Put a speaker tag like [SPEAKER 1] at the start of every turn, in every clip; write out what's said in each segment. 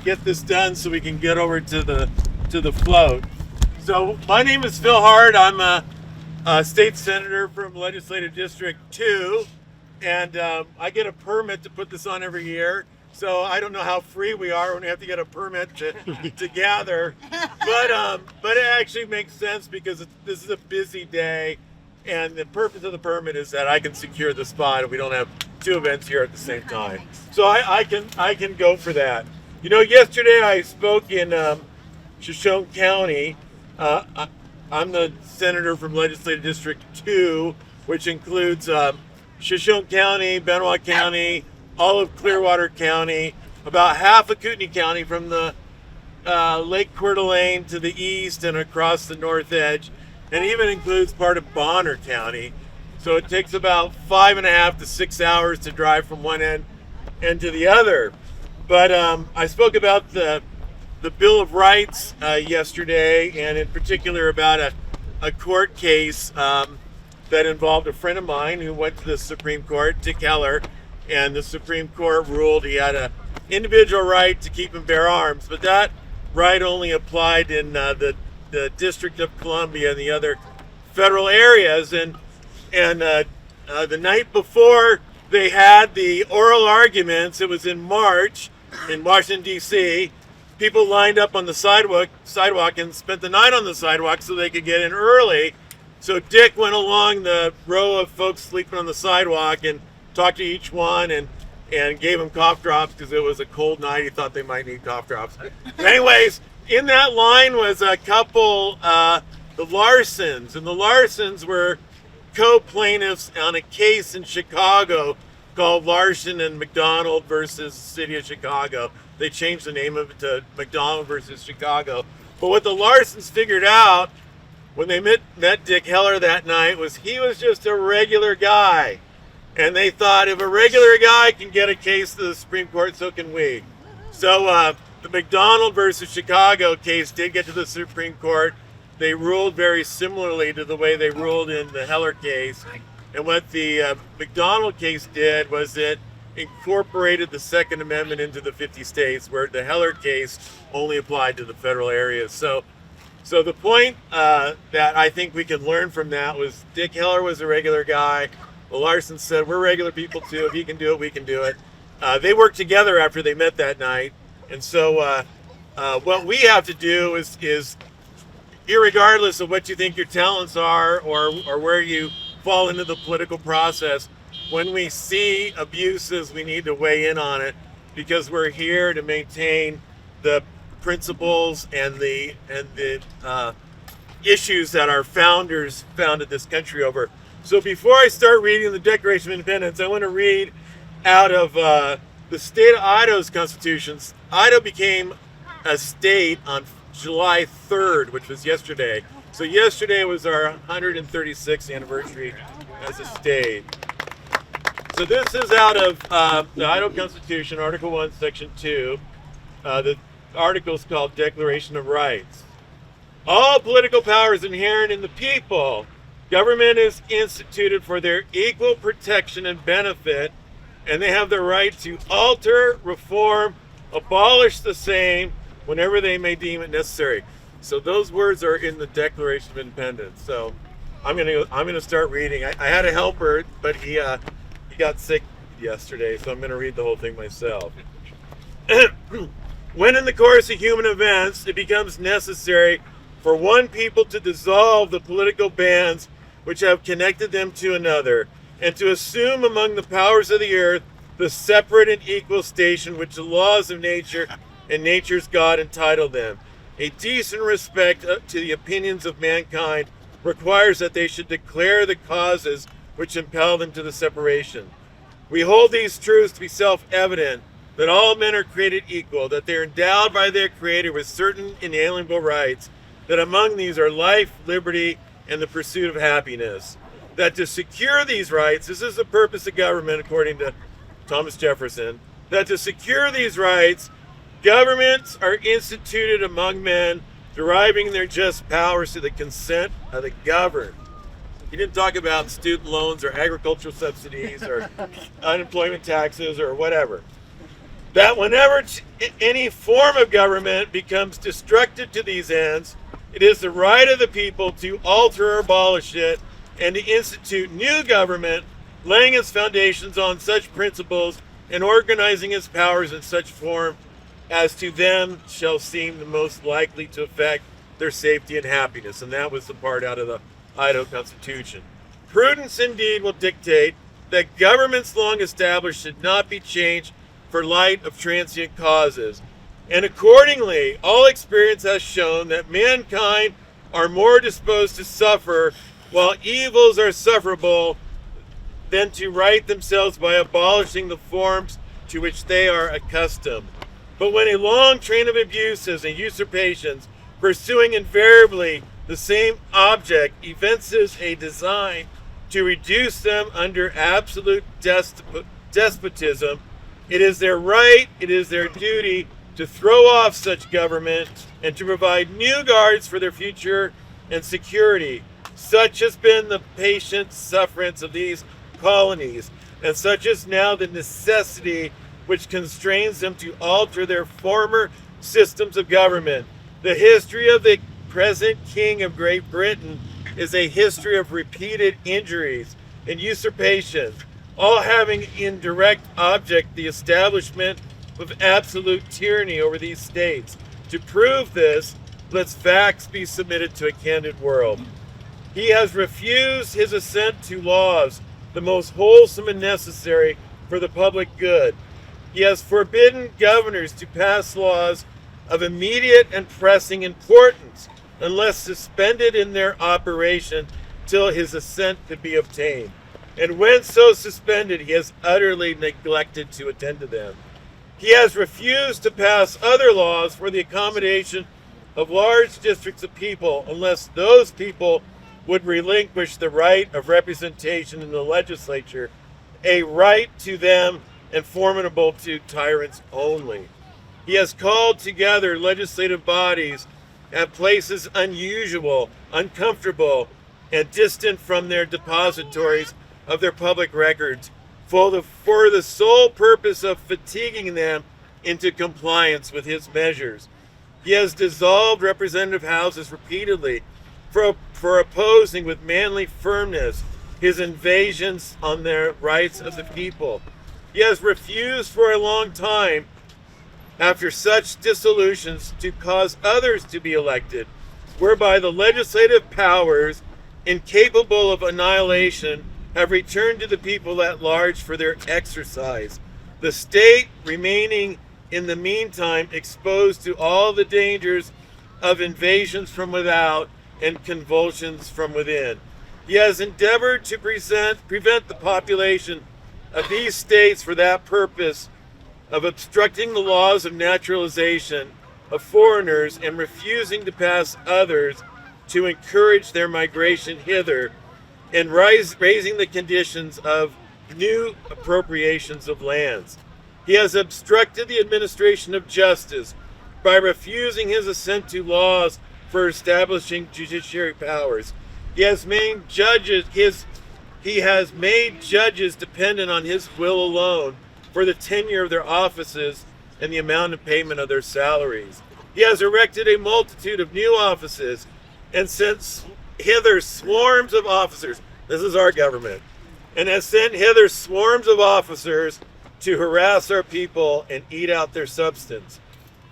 [SPEAKER 1] get this done so we can get over to the float. So my name is Phil Hart. I'm a state senator from Legislative District 2, and I get a permit to put this on every year. So I don't know how free we are when we have to get a permit to gather, but it actually makes sense because this is a busy day, and the purpose of the permit is that I can secure the spot and we don't have two events here at the same time. So I can go for that. You know, yesterday I spoke in Shoshone County. I'm the senator from Legislative District 2, which includes Shoshone County, Benoit County, all of Clearwater County, about half of Kootenai County from the Lake Coeur d'Alene to the east and across the north edge, and even includes part of Bonner County. So it takes about 5.5 to 6 hours to drive from one end to the other. But I spoke about the Bill of Rights yesterday, and in particular about a court case that involved a friend of mine who went to the Supreme Court, Dick Heller, and the Supreme Court ruled he had an individual right to keep and bear arms, but that right only applied in the District of Columbia and the other federal areas. And the night before they had the oral arguments, it was in March in Washington, D.C., people lined up on the sidewalk and spent the night on the sidewalk so they could get in early. So Dick went along the row of folks sleeping on the sidewalk and talked to each one and gave them cough drops because it was a cold night. He thought they might need cough drops. Anyways, in that line was a couple, the Larsons, and the Larsons were co-plaintiffs on a case in Chicago called Larson and McDonald versus City of Chicago. They changed the name of it to McDonald versus Chicago. But what the Larsons figured out when they met Dick Heller that night was he was just a regular guy. And they thought, if a regular guy can get a case to the Supreme Court, so can we. So the McDonald versus Chicago case did get to the Supreme Court. They ruled very similarly to the way they ruled in the Heller case. And what the McDonald case did was it incorporated the Second Amendment into the 50 states, where the Heller case only applied to the federal areas. So the point that I think we can learn from that was Dick Heller was a regular guy. The Larsons said, we're regular people too. If he can do it, we can do it. They worked together after they met that night. And so what we have to do is irregardless of what you think your talents are or where you fall into the political process, when we see abuses, we need to weigh in on it, because we're here to maintain the principles and the issues that our founders founded this country over. So before I start reading the Declaration of Independence, I want to read out of the state of Idaho's constitution. Idaho became a state on July 3rd, which was yesterday. So yesterday was our 136th anniversary as a state. So this is out of the Idaho Constitution, Article 1, Section 2. The article is called Declaration of Rights. All political power is inherent in the people. Government is instituted for their equal protection and benefit, and they have the right to alter, reform, abolish the same whenever they may deem it necessary. So those words are in the Declaration of Independence. So I'm gonna start reading. I had a helper, but he got sick yesterday, so I'm gonna read the whole thing myself. When in the course of human events it becomes necessary for one people to dissolve the political bands which have connected them to another, and to assume among the powers of the earth the separate and equal station which the laws of nature and nature's God entitle them, a decent respect to the opinions of mankind requires that they should declare the causes which impel them to the separation. We hold these truths to be self-evident, that all men are created equal, that they are endowed by their Creator with certain inalienable rights, that among these are life, liberty, and the pursuit of happiness. That to secure these rights, this is the purpose of government according to Thomas Jefferson, that to secure these rights, governments are instituted among men, deriving their just powers to the consent of the governed. He didn't talk about student loans or agricultural subsidies or unemployment taxes or whatever. that whenever any form of government becomes destructive to these ends, it is the right of the people to alter or abolish it and to institute new government, laying its foundations on such principles and organizing its powers in such form as to them shall seem the most likely to affect their safety and happiness. And that was the part out of the Idaho Constitution. Prudence indeed will dictate that governments long established should not be changed for light of transient causes. And accordingly, all experience has shown that mankind are more disposed to suffer while evils are sufferable than to right themselves by abolishing the forms to which they are accustomed. But when a long train of abuses and usurpations, pursuing invariably the same object, evinces a design to reduce them under absolute despotism, it is their right, it is their duty to throw off such government and to provide new guards for their future and security. Such has been the patient sufferance of these colonies, and such is now the necessity which constrains them to alter their former systems of government. The history of the present King of Great Britain is a history of repeated injuries and usurpations, all having in direct object the establishment of absolute tyranny over these states. To prove this, let facts be submitted to a candid world. He has refused his assent to laws, the most wholesome and necessary for the public good. He has forbidden governors to pass laws of immediate and pressing importance, unless suspended in their operation till his assent could be obtained. And when so suspended, he has utterly neglected to attend to them. He has refused to pass other laws for the accommodation of large districts of people, unless those people would relinquish the right of representation in the legislature, a right to them and formidable to tyrants only. He has called together legislative bodies at places unusual, uncomfortable, and distant from their depositories of their public records, for the sole purpose of fatiguing them into compliance with his measures. He has dissolved representative houses repeatedly for opposing with manly firmness his invasions on the rights of the people. He has refused for a long time, after such dissolutions, to cause others to be elected, whereby the legislative powers, incapable of annihilation, have returned to the people at large for their exercise, the state remaining in the meantime exposed to all the dangers of invasions from without and convulsions from within. He has endeavored to prevent the population of these states for that purpose of obstructing the laws of naturalization of foreigners and refusing to pass others to encourage their migration hither, and raising the conditions of new appropriations of lands. He has obstructed the administration of justice by refusing his assent to laws for establishing judiciary powers. He has made judges dependent on his will alone for the tenure of their offices and the amount of payment of their salaries. He has erected a multitude of new offices and sent hither swarms of officers. This is our government. And has sent hither swarms of officers to harass our people and eat out their substance.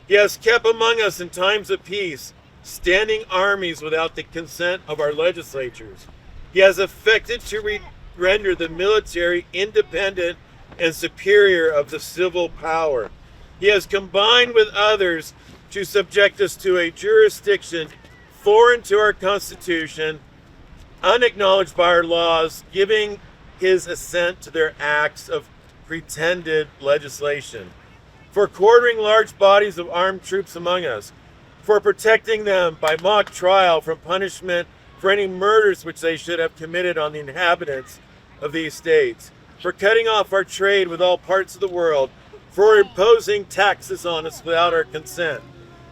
[SPEAKER 1] He has kept among us in times of peace standing armies without the consent of our legislatures. He has affected to render the military independent and superior of the civil power. He has combined with others to subject us to a jurisdiction foreign to our Constitution, unacknowledged by our laws, giving his assent to their acts of pretended legislation, for quartering large bodies of armed troops among us, for protecting them by mock trial from punishment for any murders which they should have committed on the inhabitants of these states, for cutting off our trade with all parts of the world, for imposing taxes on us without our consent,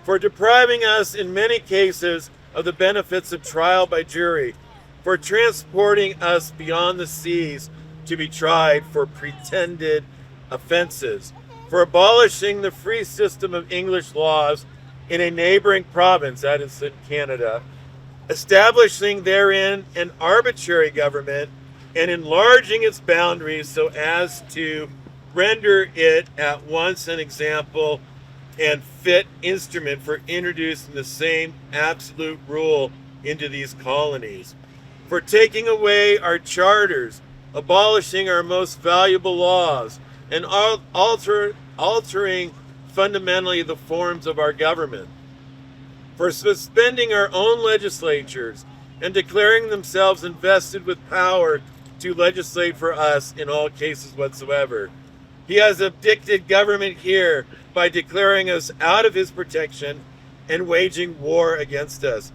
[SPEAKER 1] for depriving us in many cases of the benefits of trial by jury, for transporting us beyond the seas to be tried for pretended offenses, for abolishing the free system of English laws in a neighboring province, that is in Canada, establishing therein an arbitrary government and enlarging its boundaries so as to render it at once an example and fit instrument for introducing the same absolute rule into these colonies, for taking away our charters, abolishing our most valuable laws, and altering fundamentally the forms of our government, for suspending our own legislatures and declaring themselves invested with power to legislate for us in all cases whatsoever. He has abdicted government here by declaring us out of his protection and waging war against us.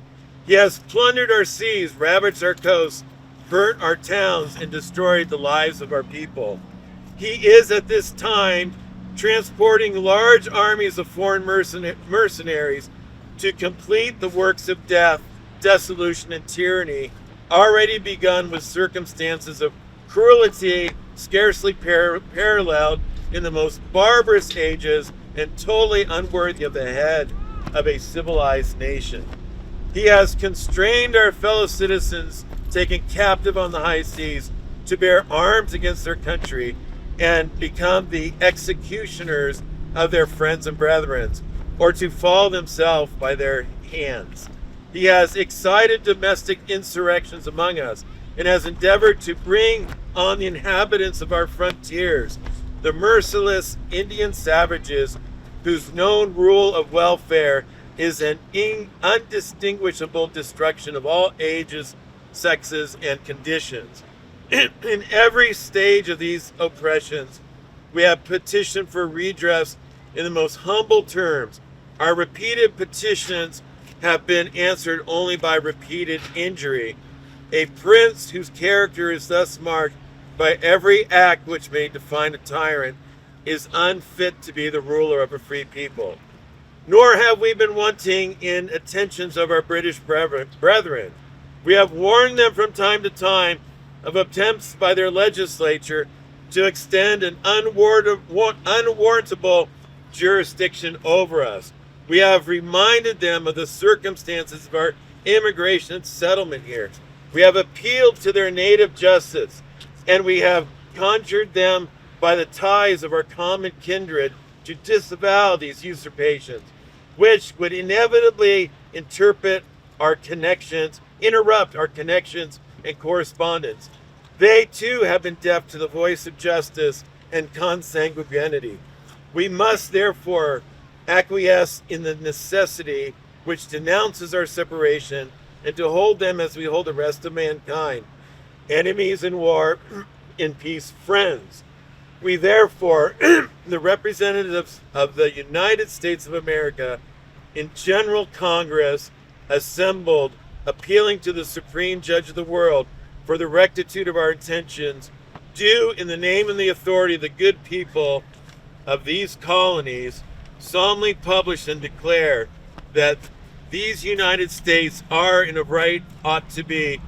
[SPEAKER 1] He has plundered our seas, ravaged our coasts, burnt our towns, and destroyed the lives of our people. He is at this time transporting large armies of foreign mercenaries to complete the works of death, dissolution, and tyranny already begun with circumstances of cruelty scarcely paralleled in the most barbarous ages and totally unworthy of the head of a civilized nation. He has constrained our fellow citizens taken captive on the high seas to bear arms against their country and become the executioners of their friends and brethren, or to fall themselves by their hands. He has excited domestic insurrections among us and has endeavored to bring on the inhabitants of our frontiers the merciless Indian savages whose known rule of welfare is an undistinguishable destruction of all ages, sexes, and conditions. In every stage of these oppressions, we have petitioned for redress in the most humble terms. Our repeated petitions have been answered only by repeated injury. A prince whose character is thus marked by every act which may define a tyrant is unfit to be the ruler of a free people. Nor have we been wanting in attentions of our British brethren. We have warned them from time to time of attempts by their legislature to extend an unwarrantable jurisdiction over us. We have reminded them of the circumstances of our immigration and settlement here. We have appealed to their native justice, and we have conjured them by the ties of our common kindred to disavow these usurpations, which would inevitably interrupt our connections and correspondence. They too have been deaf to the voice of justice and consanguinity. We must therefore acquiesce in the necessity which denounces our separation, and to hold them as we hold the rest of mankind, enemies in war, in peace friends. We therefore, the representatives of the United States of America in General Congress, assembled, appealing to the Supreme Judge of the world for the rectitude of our intentions, do in the name and the authority of the good people of these colonies solemnly publish and declare that these United States are and of right ought to be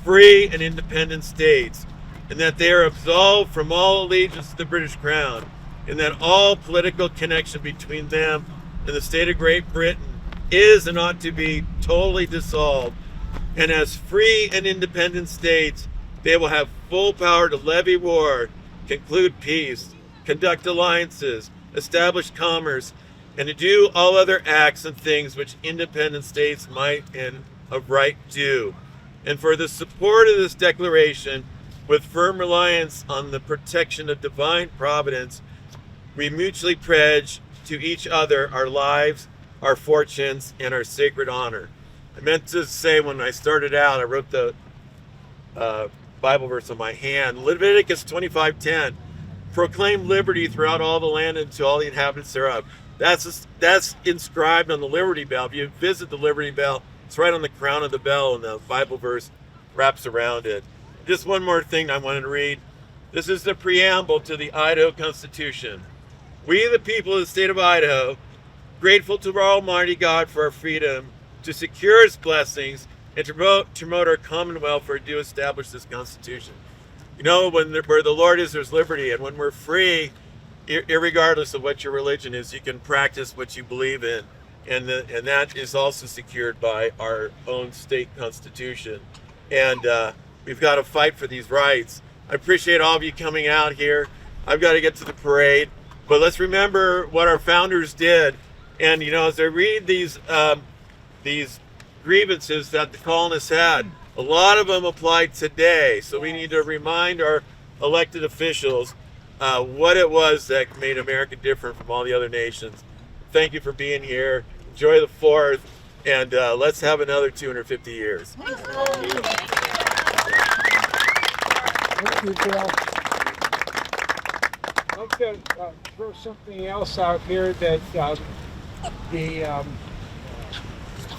[SPEAKER 1] free and independent states, and that they are absolved from all allegiance to the British Crown, and that all political connection between them and the state of Great Britain is and ought to be totally dissolved, and as free and independent states, they will have full power to levy war, conclude peace, conduct alliances, establish commerce, and to do all other acts and things which independent states might and of right do. And for the support of this declaration, with firm reliance on the protection of divine providence, we mutually pledge to each other our lives, our fortunes, and our sacred honor. I meant to say when I started out, I wrote the Bible verse on my hand. Leviticus 25:10, proclaim liberty throughout all the land and to all the inhabitants thereof. That's inscribed on the Liberty Bell. If you visit the Liberty Bell, it's right on the crown of the bell, and the Bible verse wraps around it. Just one more thing I wanted to read. This is the preamble to the Idaho Constitution. We, the people of the state of Idaho, grateful to our Almighty God for our freedom, to secure His blessings, and to promote our common welfare, do establish this Constitution. You know, where the Lord is, there's liberty, and when we're free, irregardless of what your religion is, you can practice what you believe in, and that is also secured by our own state constitution. And we've got to fight for these rights. I appreciate all of you coming out here. I've got to get to the parade, but let's remember what our founders did. And as I read these grievances that the colonists had, a lot of them apply today. So we need to remind our elected officials what it was that made America different from all the other nations. Thank you for being here. Enjoy the 4th, and let's have another 250 years.
[SPEAKER 2] Thank you, Bill. I'd like to throw something else out here that the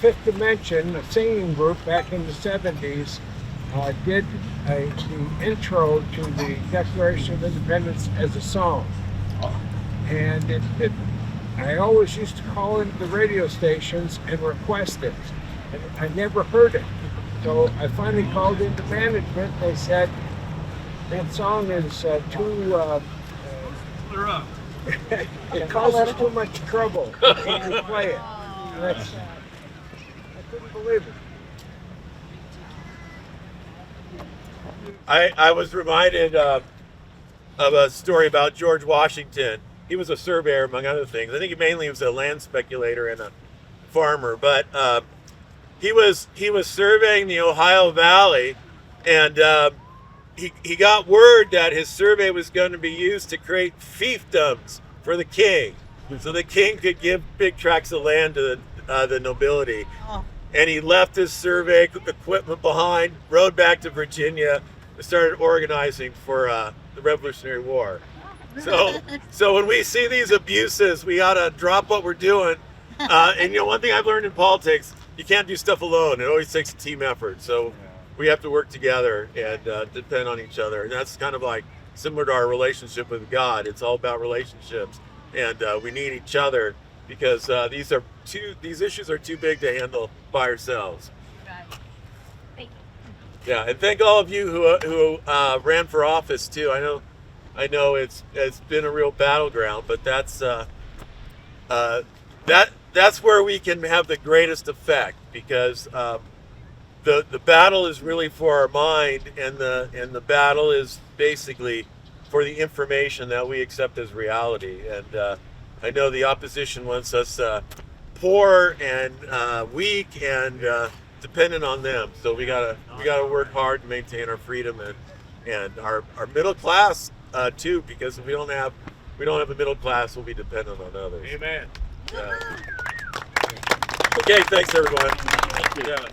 [SPEAKER 2] Fifth Dimension, a singing group back in the 70s, did the intro to the Declaration of Independence as a song. And I always used to call into the radio stations and request it. And I never heard it. So I finally called into management. They said, that song is too... it causes too much trouble when you play it. I couldn't believe it.
[SPEAKER 1] I was reminded of a story about George Washington. He was a surveyor, among other things. I think he mainly was a land speculator and a farmer, but he was surveying the Ohio Valley, and he got word that his survey was going to be used to create fiefdoms for the king, so the king could give big tracts of land to the nobility. And he left his survey equipment behind, rode back to Virginia, and started organizing for the Revolutionary War. So when we see these abuses, we ought to drop what we're doing. And one thing I've learned in politics, you can't do stuff alone. It always takes a team effort. So we have to work together and depend on each other. And that's kind of like similar to our relationship with God. It's all about relationships, and we need each other because these issues are too big to handle by ourselves.
[SPEAKER 3] Thank you.
[SPEAKER 1] Yeah, and thank all of you who ran for office too. I know it's been a real battleground, but that's where we can have the greatest effect, because the battle is really for our mind, and the battle is basically for the information that we accept as reality. And I know the opposition wants us poor and weak and dependent on them. So we gotta work hard to maintain our freedom and our middle class too, because if we don't have a middle class, we'll be dependent on others.
[SPEAKER 4] Amen.
[SPEAKER 1] Yeah. Okay, thanks everyone. Yeah.